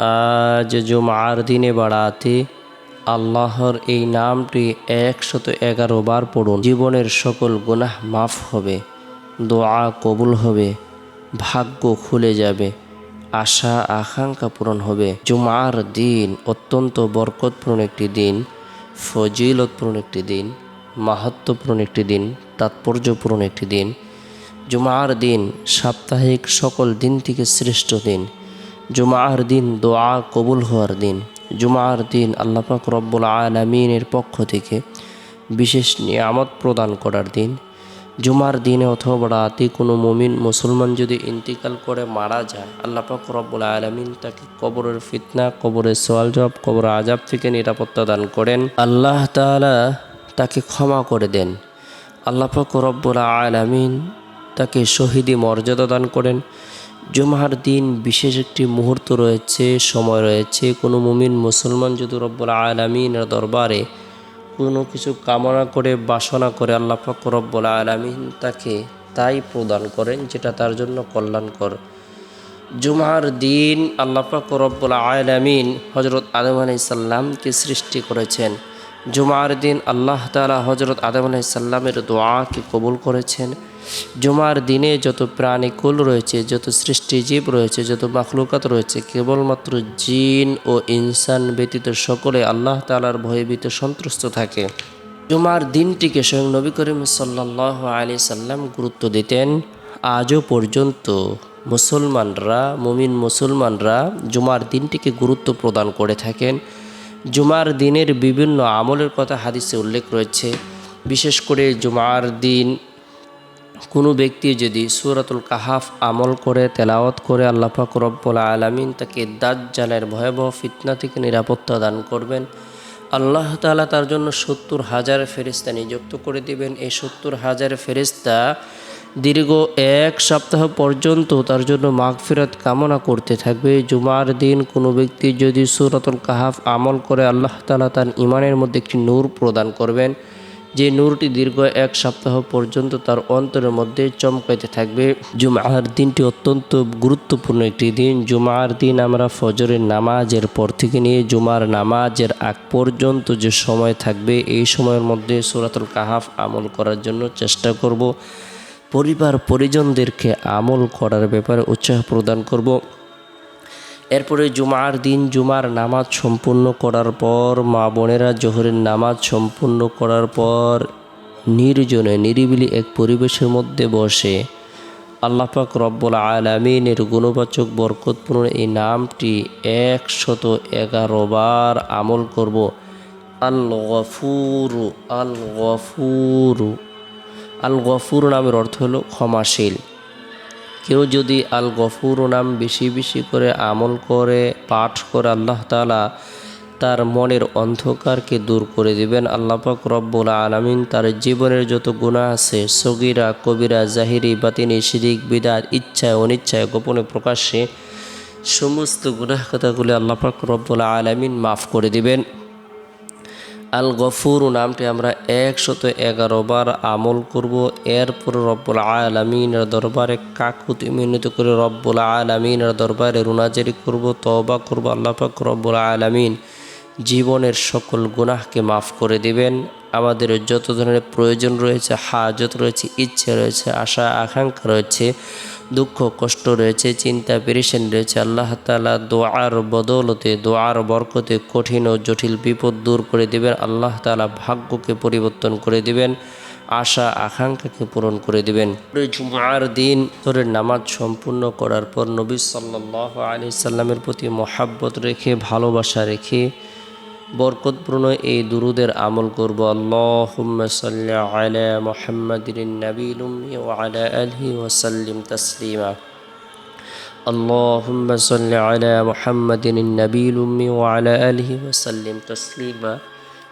আজ জুমার দিনে বাড়াতে আল্লাহর এই নামটি 111 বার পড়ুন। জীবনের সকল গুনাহ মাফ হবে, দোয়া কবুল হবে, ভাগ্য খুলে যাবে, আশা আকাঙ্ক্ষা পূরণ হবে। জুমার দিন অত্যন্ত বরকতপূর্ণ একটি দিন, ফজিলতপূর্ণ একটি দিন, মাহাত্ম্যপূর্ণ একটি দিন, তাৎপর্যপূর্ণ একটি দিন। জুমার দিন সাপ্তাহিক সকল দিন থেকে শ্রেষ্ঠ দিন। জুমার দিন দোয়া কবুল হওয়ার দিন। জুমার দিন আল্লাহ পাক রব্বুল আলামিনের পক্ষ থেকে বিশেষ নিয়ামত প্রদান করার দিন। জুমার দিনে অথবা রাতে কোনো মুমিন মুসলমান যদি ইন্তিকাল করে মারা যায়, আল্লাহ পাক রব্বুল আলামিন তাকে কবরের ফিতনা, কবরের সওয়াল জবাব, কবর আযাব থেকে নিরাপত্তা দান করেন। আল্লাহ তাআলা তাকে ক্ষমা করে দেন। আল্লাহ পাক রব্বুল আলামিন তাকে শহীদি মর্যাদা দান করেন। জুমার দিন বিশেষ একটি মুহূর্ত রয়েছে, সময় রয়েছে। কোনো মুমিন মুসলমান যদি রব্বুল আলামিনের দরবারে কোনো কিছু কামনা করে, বাসনা করে, আল্লাহ পাক রব্বুল আলামিন তাকে তাই প্রদান করেন যেটা তার জন্য কল্যাণকর। জুমার দিন আল্লাহ পাক রব্বুল আলামিন হযরত আদম আলাইহিস সালামকে সৃষ্টি করেছেন। জুমার দিন আল্লাহ তাআলা হযরত আদম আলাইহিস সালামের দোয়াকে কবুল করেছেন। জুমার দিনে যত প্রাণীকুল রয়েছে, যত সৃষ্টিজীব রয়েছে, যত মাখলুকাত রয়েছে, কেবলমাত্র জিন ও ইনসান ব্যতীত সকলে আল্লাহ তাআলার ভয়ভীত সন্ত্রস্ত থাকে। জুমার দিনটিকে স্বয়ং নবী করিম সাল্লাল্লাহু আলাইহি সাল্লাম গুরুত্ব দিতেন। আজও পর্যন্ত মুমিন মুসলমানরা জুমার দিনটিকে গুরুত্ব প্রদান করে থাকেন। জুমার দিনের বিভিন্ন আমলের কথা হাদিসে উল্লেখ রয়েছে। বিশেষ করে জুমার দিন কোনো ব্যক্তি যদি সূরাতুল কাহাফ আমল করে, তেলাওয়াত করে, আল্লাহ পাক রব্বুল আলামিন তাকে দাজ্জালের ভয়াবহ ফিতনা থেকে নিরাপত্তা দান করবেন। আল্লাহ তাআলা তার জন্য 70,000 ফেরেশতা নিযুক্ত করে দিবেন। এই 70,000 ফেরেশতা দীর্ঘ 1 সপ্তাহ পর্যন্ত তার জন্য মাগফিরাত কামনা করতে থাকবে। জুমার দিন কোনো ব্যক্তি যদি সূরাতুল কাহাফ আমল করে, আল্লাহ তাআলা তার ঈমানের মধ্যে একটি নূর প্রদান করবেন, যে নূরটি দীর্ঘ 1 সপ্তাহ পর্যন্ত তার অন্তরের মধ্যে চমকাইতে থাকবে। জুমার দিনটি অত্যন্ত গুরুত্বপূর্ণ একটি দিন। জুমার দিন আমরা ফজরের নামাজের পর থেকে নিয়ে জুমার নামাজের আগ পর্যন্ত যে সময় থাকবে, এই সময়ের মধ্যে সূরাতুল কাহাফ আমল করার জন্য চেষ্টা করব। পরিবার পরিজনদেরকে আমল করার ব্যাপারে উৎসাহ প্রদান করব। এরপরে জুমার দিন জুমার নামাজ সম্পূর্ণ করার পর মা বোনেরা জোহরের নামাজ সম্পূর্ণ করার পর নির্জনে নিরিবিলি এক পরিবেশের মধ্যে বসে আল্লাহ পাক রব্বুল আলামিনের গুণবাচক বরকতপূর্ণ এই নামটি 111 বার আমল করব। আল গফুরু, আল গফুরু। আল গফুর নামের অর্থ হলো ক্ষমাশীল। কেউ যদি আল গফুর নাম বেশি বেশি করে আমল করে, পাঠ করে, আল্লাহ তাআলা তার মনের অন্ধকারকে দূর করে দিবেন। আল্লাহ পাক রব্বুল আলামিন তার জীবনের যত গুনাহ আছে, সগীরা কবিরা, জাহিরি বাতিনি, শিরিক বিদআত, ইচ্ছায় অনিচ্ছায়, গোপনে প্রকাশ্যে, সমস্ত গুনাহ কথাগুলি আল্লাহ পাক রব্বুল আলামিন মাফ করে দিবেন। আল গফুর নামটি আমরা 111 বার আমল করব। এরপর রব্বুল আলামিনের দরবারে কাকুতি মিনতি করে রব্বুল আলামিনের দরবারে রুনাজারি করব, তওবা করব। আল্লাহ পাক রব্বুল আলামিন জীবনের সকল গুনাহকে মাফ করে দিবেন। আমাদের যত ধরনের প্রয়োজন রয়েছে, হাজত রয়েছে, ইচ্ছে রয়েছে, আশা আকাঙ্ক্ষা রয়েছে, দুঃখ কষ্ট রয়েছে, চিন্তা পেরেশানি রয়েছে, আল্লাহ তাআলা দোয়ার বদৌলতে, দোয়ার বরকতে কঠিন ও জটিল বিপদ দূর করে দিবেন। আল্লাহ তাআলা ভাগ্যকে পরিবর্তন করে দিবেন, আশা আকাঙ্ক্ষাকে পূরণ করে দিবেন। জুমার দিন ধরে নামাজ সম্পূর্ণ করার পর নবী সাল্লাল্লাহু আলাইহি সাল্লামের প্রতি মহাব্বত রেখে, ভালোবাসা রেখে বরকতপূর্ণ এই দুরুদের আমল করব। আল্লাহুম্মা সাল্লি আলা মুহাম্মাদিন নাবিয়্যিল উম্মি ওয়া আলা আলিহি ওয়া সাল্লিম তাসলিমা। আল্লাহুম্মা সাল্লি আলা মুহাম্মাদিন নাবিয়্যিল উম্মি ওয়া আলা আলিহি ওয়া সাল্লিম তাসলিমা।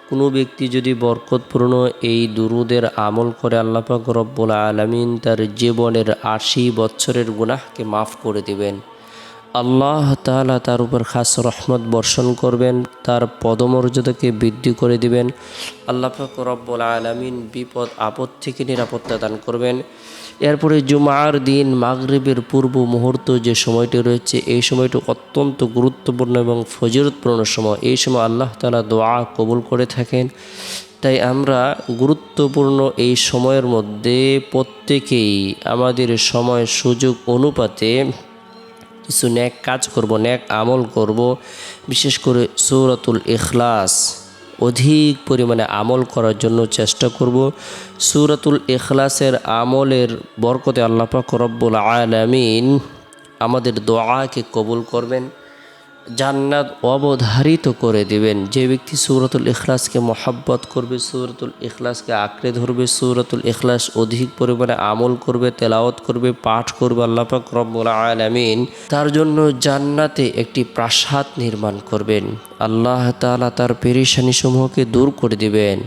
কোনো ব্যক্তি যদি বরকতপূর্ণ এই দুরুদের আমল করে, আল্লাহ পাক রব্বুল আলামিন তার জীবনের 80 বছরের গুনাহকে মাফ করে দিবেন। আল্লাহ তাআলা তার উপর খাস রহমত বর্ষণ করবেন, তার পদমর্যাদাকে বৃদ্ধি করে দিবেন। আল্লাহ পাক রব্বুল আলামিন বিপদ আপদ থেকে নিরাপত্তা দান করবেন। এরপরে জুমার দিন মাগরিবের পূর্ব মুহূর্ত যে সময়টি রয়েছে, এই সময়টি অত্যন্ত গুরুত্বপূর্ণ এবং ফজিলতপূর্ণ সময়। এই সময় আল্লাহ তাআলা দোয়া কবুল করে থাকেন। তাই আমরা গুরুত্বপূর্ণ এই সময়ের মধ্যে প্রত্যেকেই আমাদের সময় সুযোগ অনুপাতে কিছু নেক কাজ করব, নেক আমল করব। বিশেষ করে সূরাতুল ইখলাস অধিক পরিমাণে আমল করার জন্য চেষ্টা করব। সূরাতুল ইখলাসের আমলের বরকতে আল্লাহ পাক রব্বুল আলামিন আমাদের দোয়াকে কবুল করবেন, জান্নাত অবধারিত করে দিবেন। যে ব্যক্তি সূরাতুল ইখলাসকে মহাব্বত করবে, সূরাতুল ইখলাসকে আঁকড়ে ধরবে, সূরাতুল ইখলাস অধিক পরিমাণে আমল করবে, তেলাওয়াত করবে, পাঠ করবে, আল্লাহ পাক রব্বুল আলামিন তার জন্য জান্নাতে একটি প্রাসাদ নির্মাণ করবেন। আল্লাহ তাআলা তার পেরেশানি সমূহকে দূর করে দিবেন,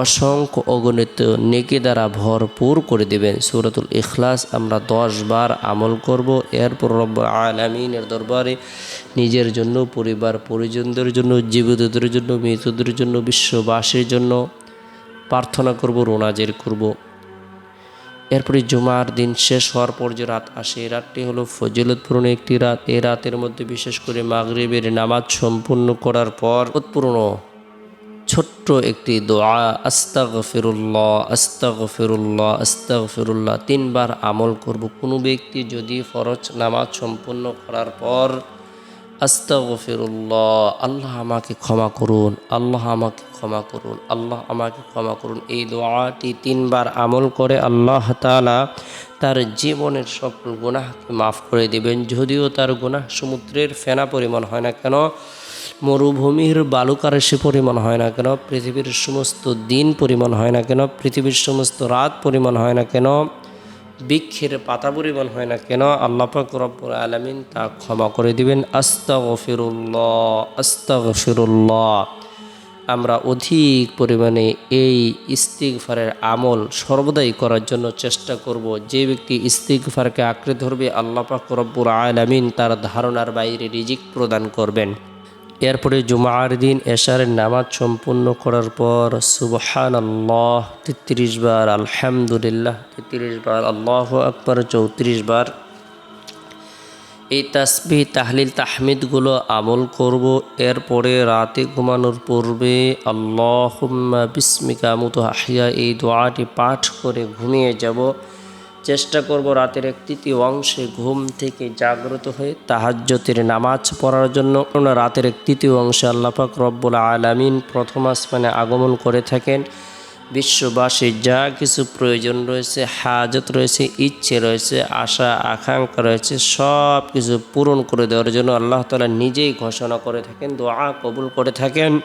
অসংখ্য অগণিত নেকি দ্বারা ভরপুর করে দেবেন। সূরাতুল ইখলাস আমরা 10 বার আমল করব। এরপর রব্বুল আলামিনের দরবারে নিজের জন্য, পরিবার পরিজনদের জন্য, জীবিতদের জন্য, মৃতদের জন্য, বিশ্ববাসীর জন্য প্রার্থনা করব, রোনাজের করব। এরপরে জুমার দিন শেষ হওয়ার পর যে রাত আসে, এই রাতটি হলো ফজিলতপূর্ণ একটি রাত। এই রাতের মধ্যে বিশেষ করে মাগরিবের নামাজ সম্পূর্ণ করার পর ফজিলতপূর্ণ ছোট্ট একটি দোয়া, আস্তাগফিরুল্লাহ আস্তাগফিরুল্লাহ আস্তাগফিরুল্লাহ 3 বার আমল করব। কোনো ব্যক্তি যদি ফরজ নামাজ সম্পূর্ণ করার পর আস্তাগফিরুল্লাহ, আল্লাহ আমাকে ক্ষমা করুন, আল্লাহ আমাকে ক্ষমা করুন, আল্লাহ আমাকে ক্ষমা করুন, এই দোয়াটি 3 বার আমল করে আল্লাহ তাআলা তার জীবনের সকল গুনাহকে মাফ করে দিবেন। যদিও তার গুনাহ সমুদ্রের ফেনা পরিমাণ হয় না কেন, মরুভূমির বালুকারাশি পরিমাণ হয় না কেন, পৃথিবীর সমস্ত দিন পরিমাণ হয় না কেন, পৃথিবীর সমস্ত রাত পরিমাণ হয় না কেন, বৃক্ষের পাতা পরিমাণ হয় না কেন, আল্লাহ পাক রব্বুল আলামিন তা ক্ষমা করে দিবেন। আস্তাগফিরুল্লাহ আস্তাগফিরুল্লাহ। আমরা অধিক পরিমাণে এই ইস্তিগফারের আমল সর্বদাই করার জন্য চেষ্টা করব। যে ব্যক্তি ইস্তিগফারকে আঁকড়ে ধরবে, আল্লাহ পাক রব্বুল আলামিন তার ধারণার বাইরে রিজিক প্রদান করবেন। এরপরে জুমার দিন এশারের নামাজ সম্পূর্ণ করার পর সুবহানাল্লাহ 33 বার, আলহামদুলিল্লাহ 33 বার, আল্লাহু আকবার 34 বার, এই তাসবিহ তাহলিল তাহমিদগুলো আমল করব। এরপরে রাতে ঘুমানোর পূর্বে আল্লাহুম্মা বিসমিকা আমুতু আহইয়া এই দোয়াটি পাঠ করে ঘুমিয়ে যাব। চেষ্টা করব রাতের 1/3 অংশে ঘুম থেকে জাগ্রত হয়ে তাহাজ্জুদের নামাজ পড়ার জন্য। রাতের 1/3 অংশে আল্লাহ পাক রব্বুল আলামিন প্রথম আসমানে আগমন করে থাকেন। বিশ্ববাসীর যা কিছু প্রয়োজন রয়েছে, হাজত রয়েছে, ইচ্ছে রয়েছে, আশা আকাঙ্ক্ষা রয়েছে, সব কিছু পূরণ করে দেওয়ার জন্য আল্লাহ তাআলা নিজেই ঘোষণা করে থাকেন, দোয়া কবুল করে থাকেন।